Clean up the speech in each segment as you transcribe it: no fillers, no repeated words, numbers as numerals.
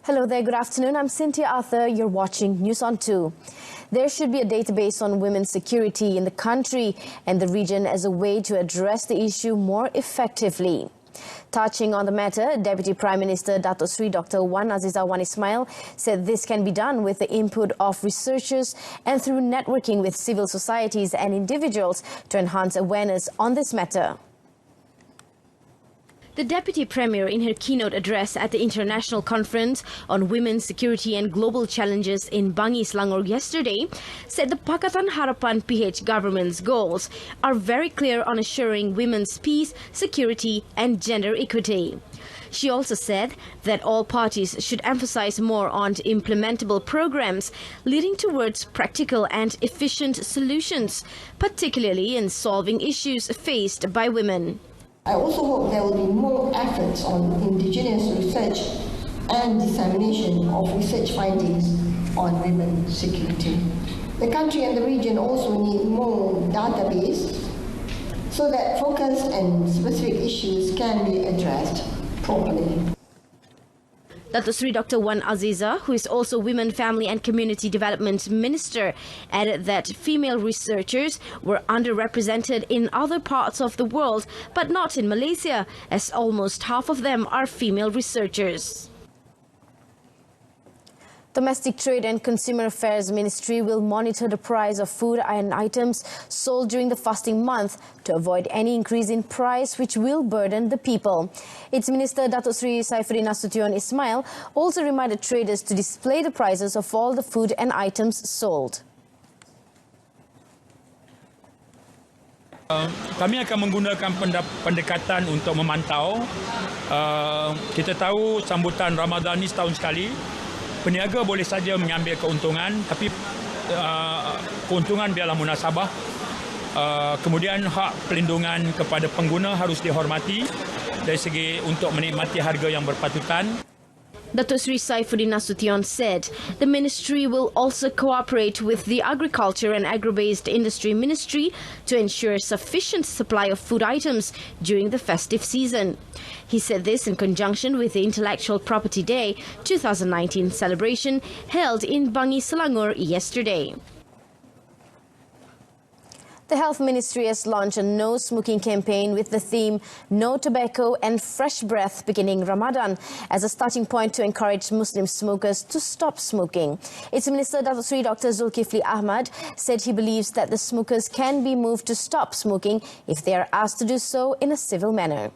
Hello there, good afternoon. I'm Cynthia Arthur. You're watching News on 2. There should be a database on women's security in the country and the region as a way to address the issue more effectively. Touching on the matter, Deputy Prime Minister Datuk Sri Dr. Wan Azizah Wan Ismail said this can be done with the input of researchers and through networking with civil societies and individuals to enhance awareness on this matter. The Deputy Premier, in her keynote address at the International Conference on Women's Security and Global Challenges in Bangi, Selangor yesterday, said the Pakatan Harapan PH government's goals are very clear on assuring women's peace, security and gender equity. She also said that all parties should emphasize more on implementable programs leading towards practical and efficient solutions, particularly in solving issues faced by women. I also hope there will be more efforts on indigenous research and dissemination of research findings on women's security. The country and the region also need more database so that focused and specific issues can be addressed properly. Datuk Sri Dr. Wan Azizah, who is also Women, Family and Community Development Minister, added that female researchers were underrepresented in other parts of the world, but not in Malaysia, as almost half of them are female researchers. Domestic Trade and Consumer Affairs Ministry will monitor the price of food and items sold during the fasting month to avoid any increase in price which will burden the people. Its Minister Datuk Sri Saifuddin Nasution Ismail also reminded traders to display the prices of all the food and items sold. Kami akan menggunakan pendekatan untuk memantau. Kita tahu sambutan Ramadan ini setahun sekali. Peniaga boleh saja mengambil keuntungan, tapi keuntungan biarlah munasabah. Kemudian hak pelindungan kepada pengguna harus dihormati dari segi untuk menikmati harga yang berpatutan. Datuk Sri Saifuddin Nasution said the ministry will also cooperate with the Agriculture and Agro-Based Industry Ministry to ensure sufficient supply of food items during the festive season. He said this in conjunction with the Intellectual Property Day 2019 celebration held in Bangi, Selangor yesterday. The Health Ministry has launched a no smoking campaign with the theme No Tobacco and Fresh Breath beginning Ramadan as a starting point to encourage Muslim smokers to stop smoking. Its Minister Datuk Sri Dr. Zulkifli Ahmad said he believes that the smokers can be moved to stop smoking if they are asked to do so in a civil manner.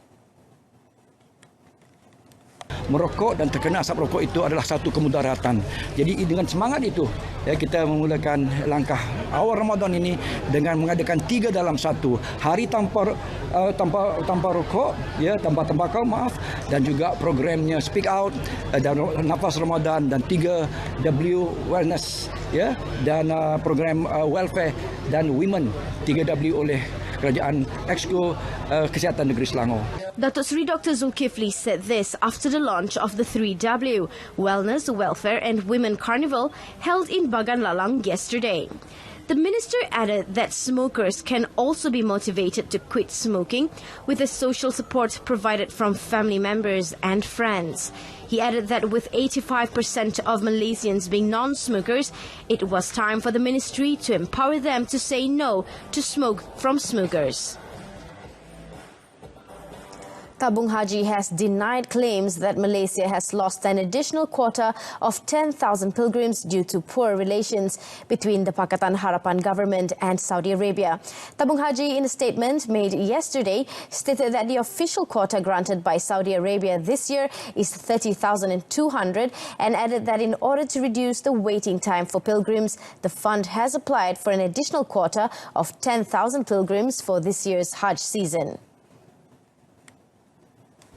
Merokok dan terkena asap rokok itu adalah satu kemudaratan. Jadi dengan semangat itu, ya, kita memulakan langkah awal Ramadan ini dengan mengadakan 3 dalam 1. Hari tanpa rokok, ya, tanpa tembakau, maaf, dan juga programnya Speak Out dan Nafas Ramadan dan 3W Wellness, ya, dan program Welfare dan Women 3W oleh Kerajaan Exco Kesihatan Negeri Selangor. Datuk Sri Dr. Zulkifli said this after the launch of the 3W Wellness, Welfare and Women Carnival held in Bagan Lalang yesterday. The minister added that smokers can also be motivated to quit smoking with the social support provided from family members and friends. He added that with 85% of Malaysians being non-smokers, it was time for the ministry to empower them to say no to smoke from smokers. Tabung Haji has denied claims that Malaysia has lost an additional quota of 10,000 pilgrims due to poor relations between the Pakatan Harapan government and Saudi Arabia. Tabung Haji, in a statement made yesterday, stated that the official quota granted by Saudi Arabia this year is 30,200 and added that in order to reduce the waiting time for pilgrims, the fund has applied for an additional quota of 10,000 pilgrims for this year's Hajj season.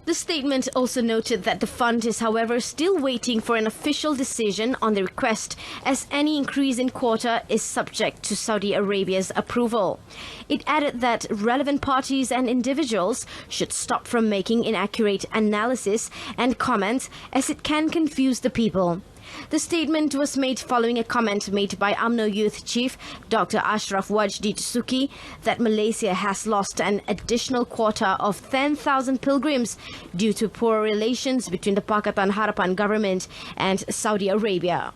The statement also noted that the fund is, however, still waiting for an official decision on the request, as any increase in quota is subject to Saudi Arabia's approval. It added that relevant parties and individuals should stop from making inaccurate analysis and comments, as it can confuse the people. The statement was made following a comment made by UMNO Youth Chief Dr. Ashraf Wajdi Dsuki that Malaysia has lost an additional quota of 10,000 pilgrims due to poor relations between the Pakatan Harapan government and Saudi Arabia.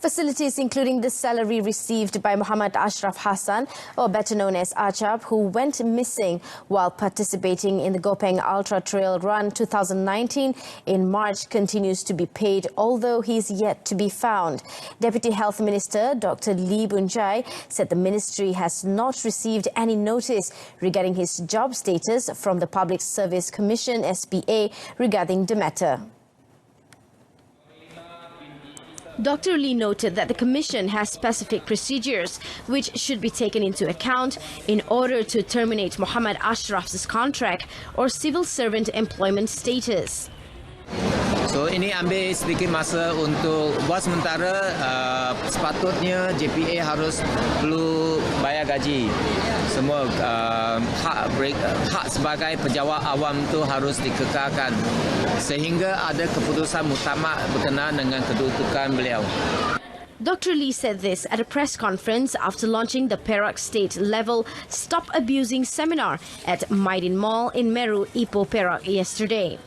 Facilities including the salary received by Muhammad Ashraf Hassan, or better known as Achab, who went missing while participating in the Gopeng Ultra Trail Run 2019 in March, continues to be paid, although he is yet to be found. Deputy Health Minister Dr. Lee Bunjai said the ministry has not received any notice regarding his job status from the Public Service Commission (SPA) regarding the matter. Dr. Lee noted that the Commission has specific procedures which should be taken into account in order to terminate Muhammad Ashraf's contract or civil servant employment status. So ini ambil sedikit masa untuk buat sementara, sepatutnya JPA harus perlu bayar gaji. Semua hak sebagai pejabat awam itu harus dikekalkan sehingga ada keputusan muktamad berkenaan dengan kedudukan beliau. Dr. Lee said this at a press conference after launching the Perak State Level Stop Abusing seminar at Maidin Mall in Meru, Ipoh, Perak yesterday.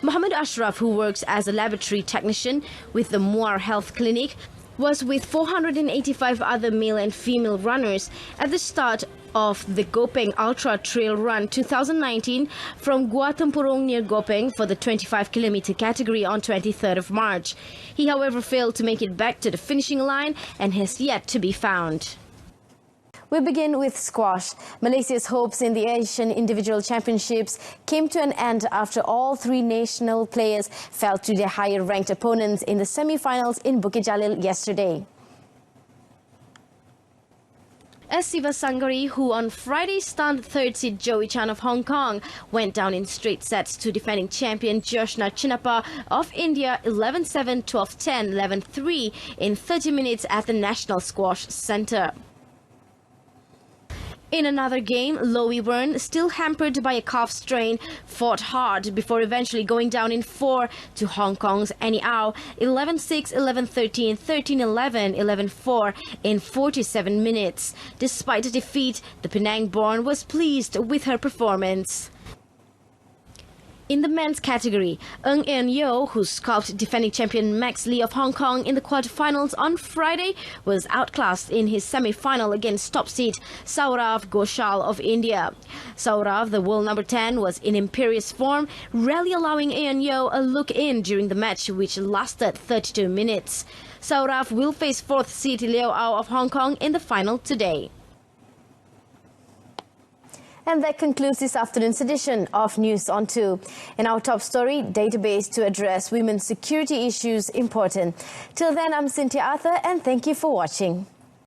Muhammad Ashraf, who works as a laboratory technician with the Muar Health Clinic, was with 485 other male and female runners at the start of the Gopeng Ultra Trail Run 2019 from Gua Tempurung near Gopeng for the 25-kilometer category on 23rd of March. He, however, failed to make it back to the finishing line and has yet to be found. We begin with squash. Malaysia's hopes in the Asian Individual Championships came to an end after all three national players fell to their higher-ranked opponents in the semi-finals in Bukit Jalil yesterday. Siva Sanggari, who on Friday stunned third seed Joey Chan of Hong Kong, went down in straight sets to defending champion Joshna Chinnappa of India 11-7, 12-10, 11-3 in 30 minutes at the National Squash Centre. In another game, Lowy Wern, still hampered by a calf strain, fought hard before eventually going down in 4 to Hong Kong's Annie Au 11-6, 11-13, 13-11, 11-4 in 47 minutes. Despite the defeat, the Penang-born was pleased with her performance. In the men's category, Ng Ean Yeo, who sculpted defending champion Max Lee of Hong Kong in the quarterfinals on Friday, was outclassed in his semi-final against top seed Saurav Ghoshal of India. Saurav, the world number 10, was in imperious form, rarely allowing Ean Yeo a look in during the match, which lasted 32 minutes. Saurav will face fourth seed Liu Au of Hong Kong in the final today. And that concludes this afternoon's edition of News on 2. In our top story, database to address women's security issues important. Till then, I'm Cynthia Arthur and thank you for watching.